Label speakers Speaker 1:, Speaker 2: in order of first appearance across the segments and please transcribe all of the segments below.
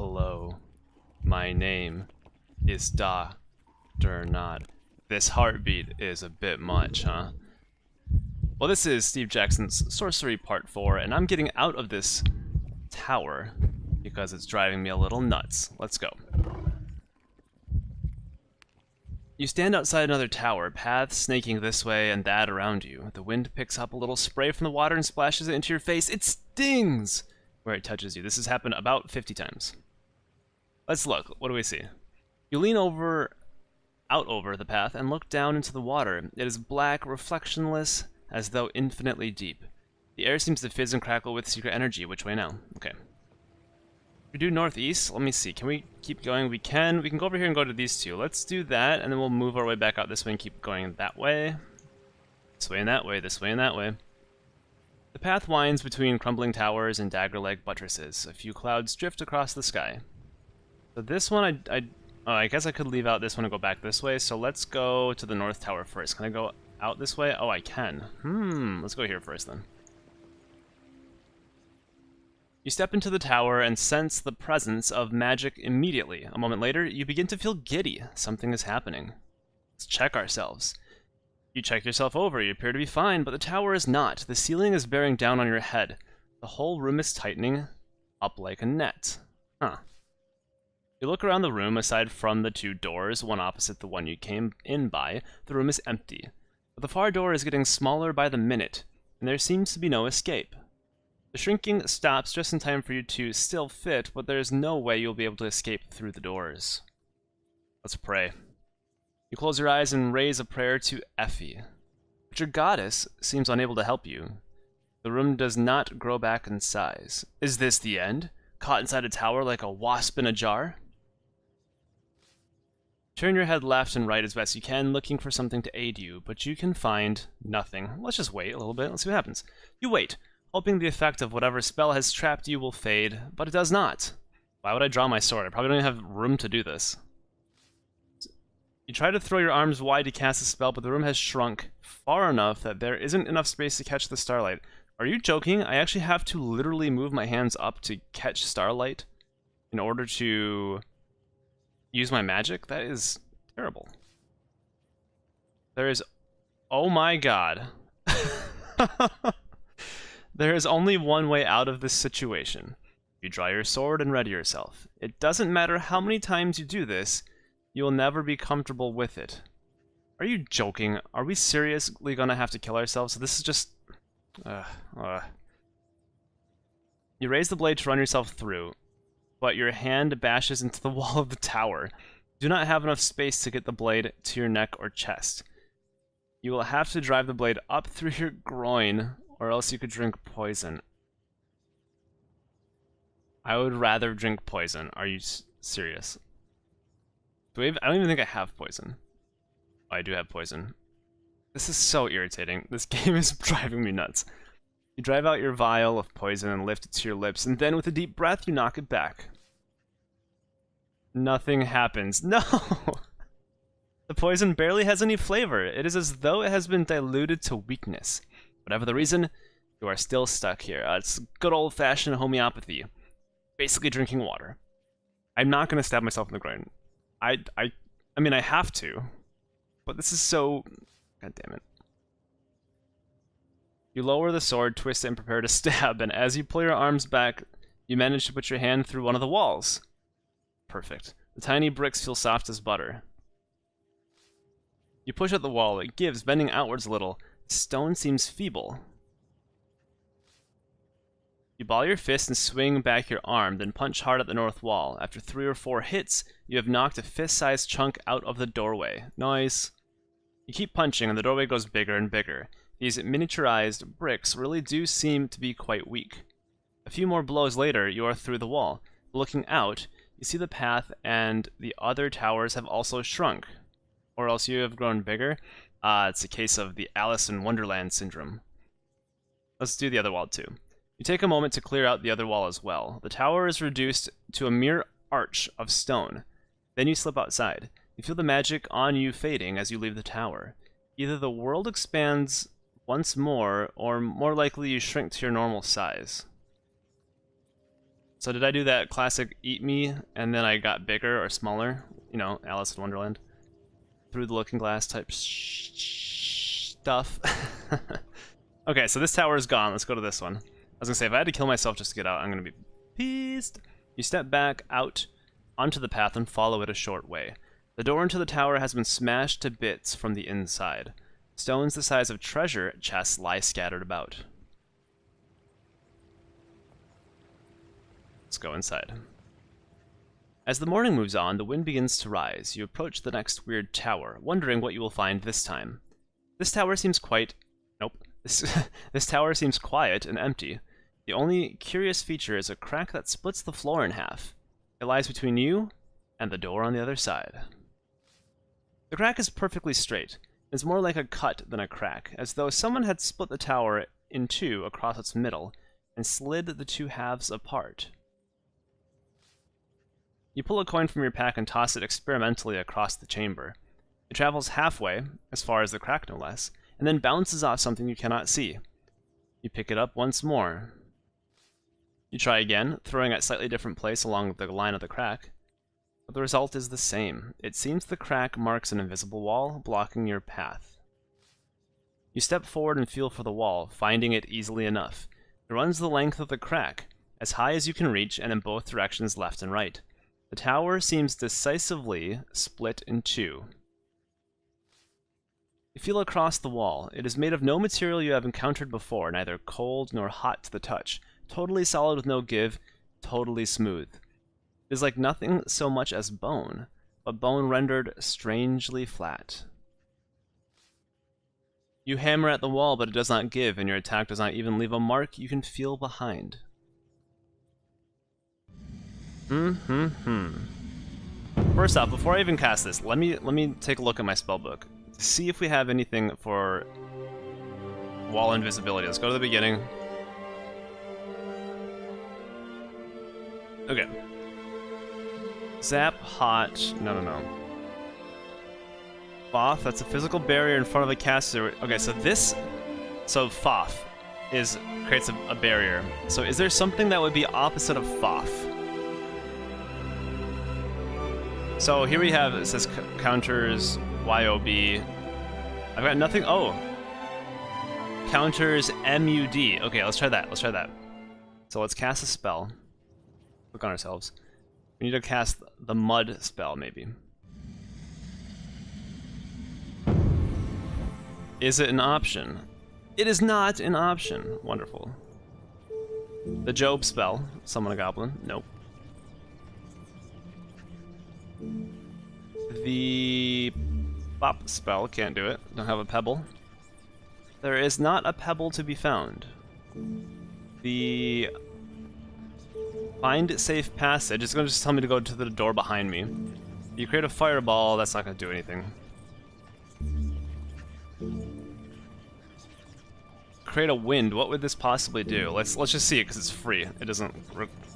Speaker 1: Hello, my name is Dr. Nought. This heartbeat is a bit much, huh? Well, this is Steve Jackson's Sorcery Part 4, and I'm getting out of this tower because it's driving me a little nuts. Let's go. You stand outside another tower, paths snaking this way and that around you. The wind picks up a little spray from the water and splashes it into your face. It stings where it touches you. This has happened about 50 times. Let's look. What do we see? You lean out over the path and look down into the water. It is black, reflectionless, as though infinitely deep. The air seems to fizz and crackle with secret energy. Which way now? Okay. We do northeast. Let me see. Can we keep going? We can. We can go over here and go to these two. Let's do that, and then we'll move our way back out this way and keep going that way. This way and that way. This way and that way. The path winds between crumbling towers and dagger-like buttresses. A few clouds drift across the sky. So this one, I guess I could leave out this one and go back this way. So let's go to the north tower first. Can I go out this way? Oh, I can. Let's go here first then. You step into the tower and sense the presence of magic immediately. A moment later, you begin to feel giddy. Something is happening. Let's check ourselves. You check yourself over. You appear to be fine, but the tower is not. The ceiling is bearing down on your head. The whole room is tightening up like a net. Huh. You look around the room. Aside from the two doors, one opposite the one you came in by, the room is empty. But the far door is getting smaller by the minute, and there seems to be no escape. The shrinking stops just in time for you to still fit, but there is no way you'll be able to escape through the doors. Let's pray. You close your eyes and raise a prayer to Effie, but your goddess seems unable to help you. The room does not grow back in size. Is this the end? Caught inside a tower like a wasp in a jar? Turn your head left and right as best you can, looking for something to aid you, but you can find nothing. Let's just wait a little bit. Let's see what happens. You wait, hoping the effect of whatever spell has trapped you will fade, but it does not. Why would I draw my sword? I probably don't even have room to do this. You try to throw your arms wide to cast a spell, but the room has shrunk far enough that there isn't enough space to catch the starlight. Are you joking? I actually have to literally move my hands up to catch starlight in order to use my magic? That is terrible. There is... Oh my god. There is only one way out of this situation. You draw your sword and ready yourself. It doesn't matter how many times you do this, you will never be comfortable with it. Are you joking? Are we seriously gonna have to kill ourselves? This is just... You raise the blade to run yourself through, but your hand bashes into the wall of the tower. You do not have enough space to get the blade to your neck or chest. You will have to drive the blade up through your groin, or else you could drink poison. I would rather drink poison. Are you serious? I don't even think I have poison. Oh, I do have poison. This is so irritating. This game is driving me nuts. You drive out your vial of poison and lift it to your lips, and then with a deep breath, you knock it back. Nothing happens. No! The poison barely has any flavor. It is as though it has been diluted to weakness. Whatever the reason, you are still stuck here. It's good old-fashioned homeopathy. Basically drinking water. I'm not going to stab myself in the groin. I mean, I have to. But this is so... God damn it. You lower the sword, twist it, and prepare to stab, and as you pull your arms back, you manage to put your hand through one of the walls. Perfect. The tiny bricks feel soft as butter. You push at the wall. It gives, bending outwards a little. The stone seems feeble. You ball your fist and swing back your arm, then punch hard at the north wall. After 3 or 4 hits, you have knocked a fist-sized chunk out of the doorway. Nice. You keep punching, and the doorway grows bigger and bigger. These miniaturized bricks really do seem to be quite weak. A few more blows later, you are through the wall. Looking out, you see the path, and the other towers have also shrunk. Or else you have grown bigger. It's a case of the Alice in Wonderland syndrome. Let's do the other wall too. You take a moment to clear out the other wall as well. The tower is reduced to a mere arch of stone. Then you slip outside. You feel the magic on you fading as you leave the tower. Either the world expands once more, or more likely you shrink to your normal size. So did I do that classic eat me and then I got bigger or smaller? You know, Alice in Wonderland. Through the looking glass type stuff. Okay, so this tower is gone. Let's go to this one. I was gonna say, if I had to kill myself just to get out, I'm gonna be pissed. You step back out onto the path and follow it a short way. The door into the tower has been smashed to bits from the inside. Stones the size of treasure chests lie scattered about. Let's go inside. As the morning moves on, the wind begins to rise. You approach the next weird tower, wondering what you will find this time. This tower seems quite... Nope. This tower seems quiet and empty. The only curious feature is a crack that splits the floor in half. It lies between you and the door on the other side. The crack is perfectly straight. It's more like a cut than a crack, as though someone had split the tower in two across its middle and slid the two halves apart. You pull a coin from your pack and toss it experimentally across the chamber. It travels halfway, as far as the crack no less, and then bounces off something you cannot see. You pick it up once more. You try again, throwing at a slightly different place along the line of the crack. But the result is the same. It seems the crack marks an invisible wall, blocking your path. You step forward and feel for the wall, finding it easily enough. It runs the length of the crack, as high as you can reach, and in both directions left and right. The tower seems decisively split in two. You feel across the wall. It is made of no material you have encountered before, neither cold nor hot to the touch. Totally solid with no give, totally smooth. It is like nothing so much as bone, but bone rendered strangely flat. You hammer at the wall, but it does not give, and your attack does not even leave a mark you can feel behind. First off, before I even cast this, let me take a look at my spellbook to see if we have anything for wall invisibility. Let's go to the beginning. Okay. Zap, hot, no. Foth, that's a physical barrier in front of the caster. Okay, so Foth creates a barrier. So is there something that would be opposite of Foth? So here we have, it says counters YOB. I've got nothing. Oh. Counters MUD. Okay, let's try that. So let's cast a spell. Click on ourselves. We need to cast the mud spell, maybe. Is it an option? It is not an option. Wonderful. The Job spell. Summon a goblin. Nope. The Bop spell. Can't do it. Don't have a pebble. There is not a pebble to be found. The Find safe passage. It's going to just tell me to go to the door behind me. You create a fireball. That's not going to do anything. Create a wind. What would this possibly do? Let's just see it because it's free. It doesn't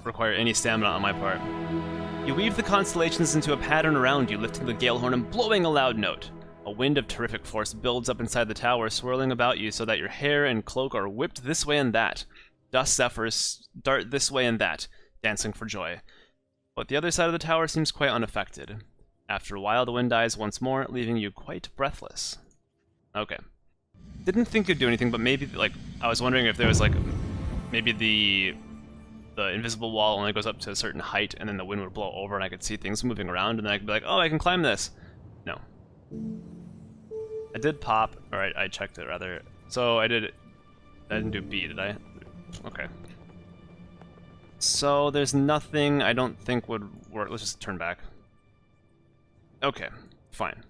Speaker 1: require any stamina on my part. You weave the constellations into a pattern around you, lifting the gale horn and blowing a loud note. A wind of terrific force builds up inside the tower, swirling about you so that your hair and cloak are whipped this way and that. Dust zephyrs dart this way and that, dancing for joy. But the other side of the tower seems quite unaffected. After a while, the wind dies once more, leaving you quite breathless. Okay. Didn't think it'd do anything, but maybe, like, I was wondering if there was, like, maybe the invisible wall only goes up to a certain height, and then the wind would blow over, and I could see things moving around, and then I could be like, oh, I can climb this. No. I did pop, or I checked it, rather. So I didn't do B, did I? Okay. So there's nothing I don't think would work. Let's just turn back. Okay, fine.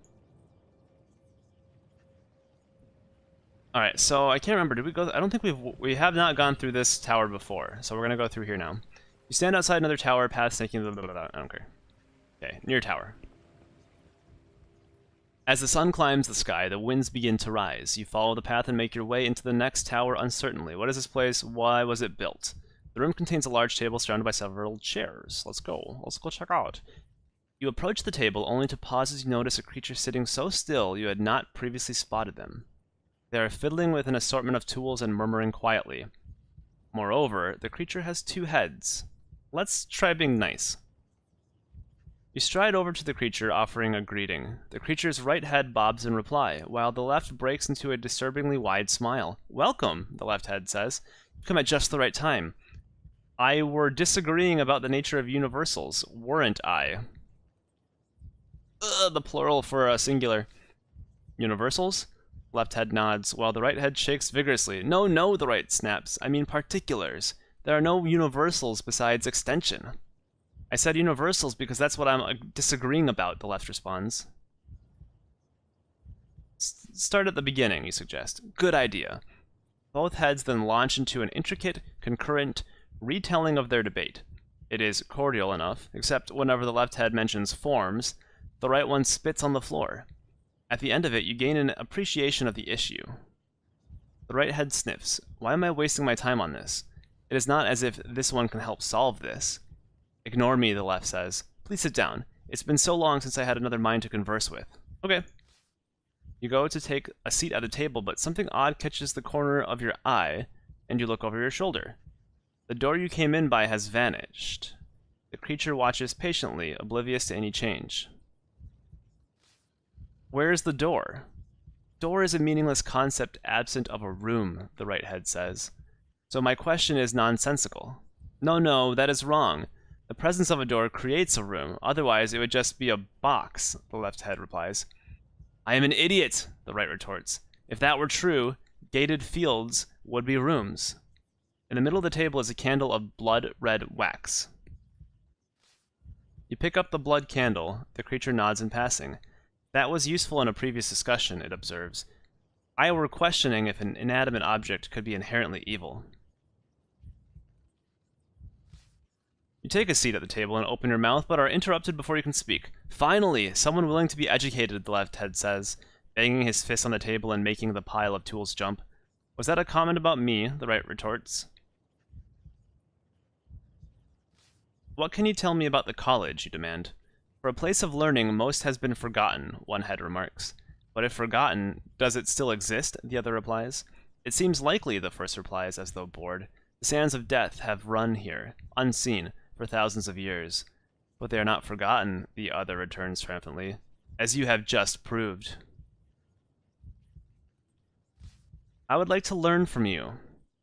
Speaker 1: Alright, so I can't remember, did we go? I don't think we have not gone through this tower before, so we're gonna go through here now. You stand outside another tower, path snaking, blah, blah, blah, blah. I don't care. Okay, near tower. As the sun climbs the sky, the winds begin to rise. You follow the path and make your way into the next tower uncertainly. What is this place? Why was it built? The room contains a large table surrounded by several chairs. Let's go check out. You approach the table only to pause as you notice a creature sitting so still you had not previously spotted them. They are fiddling with an assortment of tools and murmuring quietly. Moreover, the creature has two heads. Let's try being nice. You stride over to the creature, offering a greeting. The creature's right head bobs in reply, while the left breaks into a disturbingly wide smile. Welcome, the left head says. You've come at just the right time. I were disagreeing about the nature of universals, weren't I? The plural for a singular. Universals? Left head nods, while the right head shakes vigorously. No, the right snaps. I mean particulars. There are no universals besides extension. I said universals because that's what I'm disagreeing about, the left responds. Start at the beginning, you suggest. Good idea. Both heads then launch into an intricate, concurrent retelling of their debate. It is cordial enough, except whenever the left head mentions forms, the right one spits on the floor. At the end of it, you gain an appreciation of the issue. The right head sniffs. Why am I wasting my time on this? It is not as if this one can help solve this. Ignore me, the left says. Please sit down. It's been so long since I had another mind to converse with. Okay. You go to take a seat at the table, but something odd catches the corner of your eye, and you look over your shoulder. The door you came in by has vanished. The creature watches patiently, oblivious to any change. Where is the door? Door is a meaningless concept absent of a room, the right head says. So my question is nonsensical. No, that is wrong. The presence of a door creates a room, otherwise it would just be a box, the left head replies. I am an idiot, the right retorts. If that were true, gated fields would be rooms. In the middle of the table is a candle of blood-red wax. You pick up the blood candle. The creature nods in passing. That was useful in a previous discussion, it observes. I were questioning if an inanimate object could be inherently evil. You take a seat at the table and open your mouth, but are interrupted before you can speak. Finally, someone willing to be educated, the left head says, banging his fist on the table and making the pile of tools jump. Was that a comment about me? The right retorts. What can you tell me about the college? You demand. For a place of learning, most has been forgotten, one head remarks. But if forgotten, does it still exist? The other replies. It seems likely, the first replies, as though bored. The sands of death have run here, unseen, for thousands of years. But they are not forgotten, the other returns triumphantly, as you have just proved. I would like to learn from you.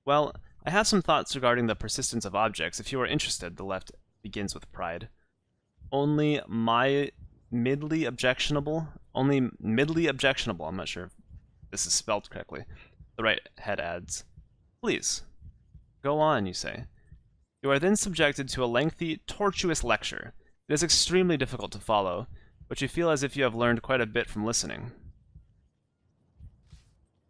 Speaker 1: Well, I have some thoughts regarding the persistence of objects, if you are interested, the left begins with pride. Only midly objectionable, I'm not sure if this is spelled correctly. The right head adds. Please, go on, you say. You are then subjected to a lengthy, tortuous lecture. It is extremely difficult to follow, but you feel as if you have learned quite a bit from listening.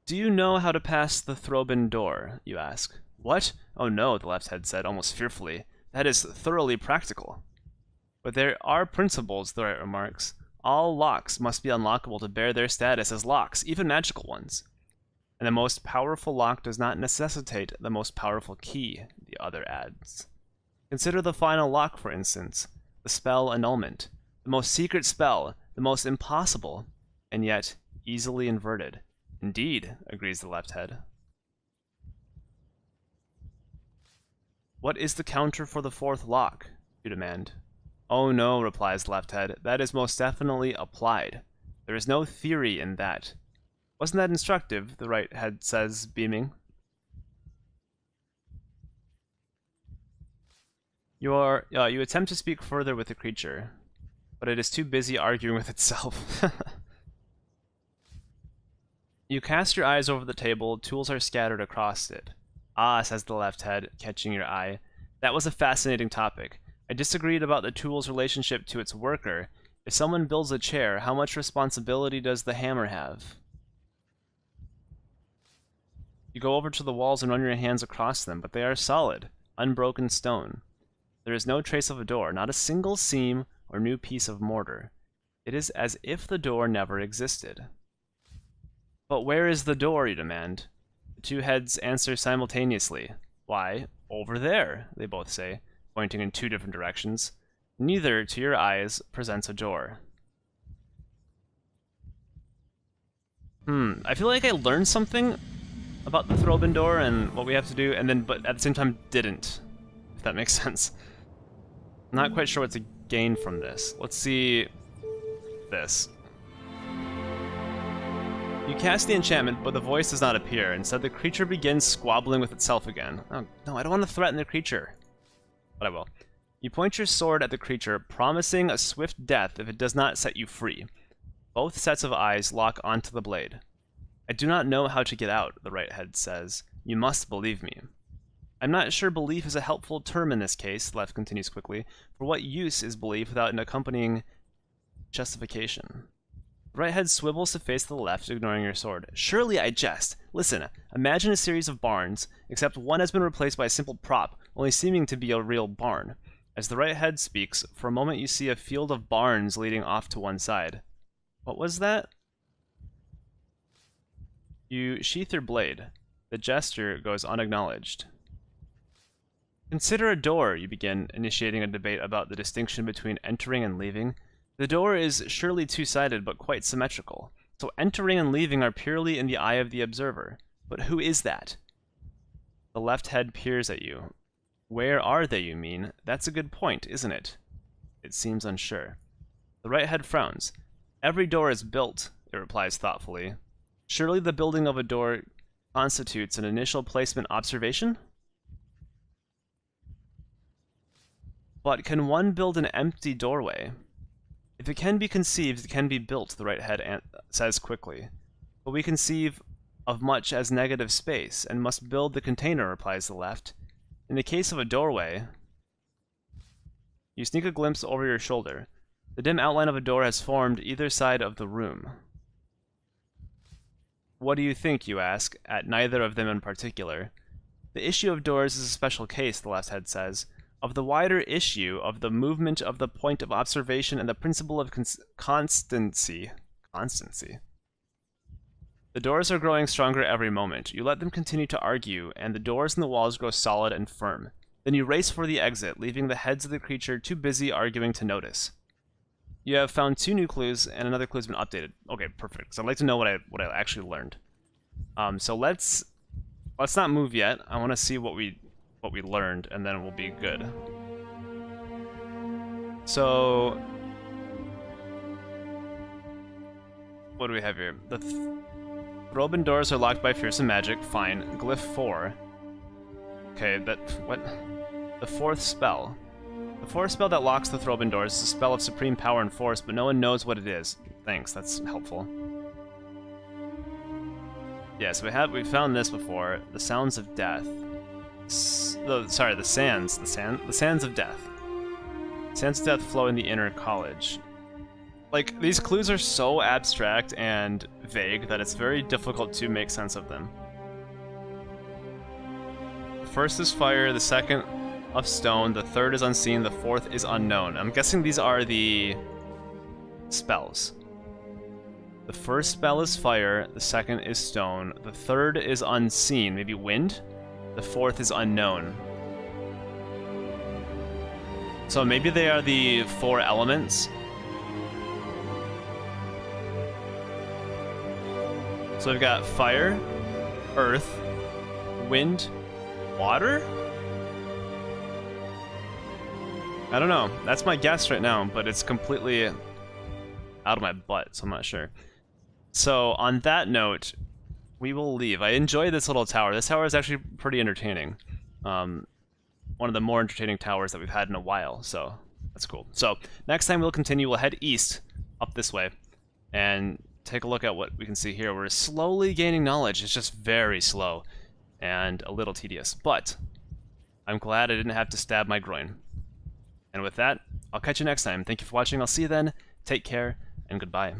Speaker 1: Do you know how to pass the Throbin door? You ask. What? Oh no, the left head said, almost fearfully. That is thoroughly practical. But there are principles, the right remarks. All locks must be unlockable to bear their status as locks, even magical ones. And the most powerful lock does not necessitate the most powerful key, the other adds. Consider the final lock, for instance, the spell annulment, the most secret spell, the most impossible, and yet easily inverted. Indeed, agrees the left head. What is the counter for the fourth lock? You demand. Oh no, replies the left head, that is most definitely applied. There is no theory in that. Wasn't that instructive? The right head says, beaming. You attempt to speak further with the creature, but it is too busy arguing with itself. You cast your eyes over the table, tools are scattered across it. Ah, says the left head, catching your eye. That was a fascinating topic. I disagreed about the tool's relationship to its worker. If someone builds a chair, how much responsibility does the hammer have? You go over to the walls and run your hands across them, but they are solid, unbroken stone. There is no trace of a door, not a single seam or new piece of mortar. It is as if the door never existed. But where is the door, you demand? The two heads answer simultaneously. Why, over there, they both say, pointing in two different directions. Neither, to your eyes, presents a door. I feel like I learned something about the Throbin door and what we have to do, and then, but at the same time, didn't. If that makes sense. Not quite sure what to gain from this. Let's see this. You cast the enchantment, but the voice does not appear. Instead, the creature begins squabbling with itself again. Oh, no, I don't want to threaten the creature. But I will. You point your sword at the creature, promising a swift death if it does not set you free. Both sets of eyes lock onto the blade. I do not know how to get out, the right head says. You must believe me. I'm not sure belief is a helpful term in this case, the left continues quickly. For what use is belief without an accompanying justification? The right head swivels to face the left, ignoring your sword. Surely I jest. Listen, imagine a series of barns, except one has been replaced by a simple prop, only seeming to be a real barn. As the right head speaks, for a moment you see a field of barns leading off to one side. What was that? You sheath your blade. The gesture goes unacknowledged. Consider a door, you begin, initiating a debate about the distinction between entering and leaving. The door is surely two-sided, but quite symmetrical. So entering and leaving are purely in the eye of the observer. But who is that? The left head peers at you. Where are they, you mean? That's a good point, isn't it? It seems unsure. The right head frowns. Every door is built, it replies thoughtfully. Surely the building of a door constitutes an initial placement observation? But can one build an empty doorway? If it can be conceived, it can be built, the right head says quickly. But we conceive of much as negative space, and must build the container, replies the left. In the case of a doorway, you sneak a glimpse over your shoulder. The dim outline of a door has formed either side of the room. What do you think, you ask, at neither of them in particular? The issue of doors is a special case, the left head says. Of the wider issue of the movement of the point of observation and the principle of constancy. The doors are growing stronger every moment. You let them continue to argue, and the doors and the walls grow solid and firm. Then you race for the exit, leaving the heads of the creature too busy arguing to notice. You have found 2 new clues, and another clue's been updated. Okay, perfect. So I'd like to know what I actually learned. So let's not move yet. I want to see what we learned, and then we'll be good. So, what do we have here? The Throbbing doors are locked by fearsome magic. Fine. Glyph 4. Okay, what? The 4th spell. The 4th spell that locks the Throbbing doors is a spell of supreme power and force, but no one knows what it is. Thanks, that's helpful. Yeah, so we found this before. The sounds of death. Sorry, the sands. The sands of death. Sands of death flow in the inner college. Like, these clues are so abstract and vague that it's very difficult to make sense of them. The first is fire, the second of stone, the third is unseen, the fourth is unknown. I'm guessing these are the spells. The first spell is fire, the second is stone, the third is unseen, maybe wind? The fourth is unknown. So maybe they are the 4 elements. So we've got fire, earth, wind, water? I don't know. That's my guess right now, but it's completely out of my butt, so I'm not sure. So on that note, we will leave. I enjoyed this little tower. This tower is actually pretty entertaining. One of the more entertaining towers that we've had in a while, so that's cool. So next time we'll continue. We'll head east, up this way, and take a look at what we can see here. We're slowly gaining knowledge. It's just very slow and a little tedious, but I'm glad I didn't have to stab my groin. And with that, I'll catch you next time. Thank you for watching. I'll see you then. Take care, and goodbye.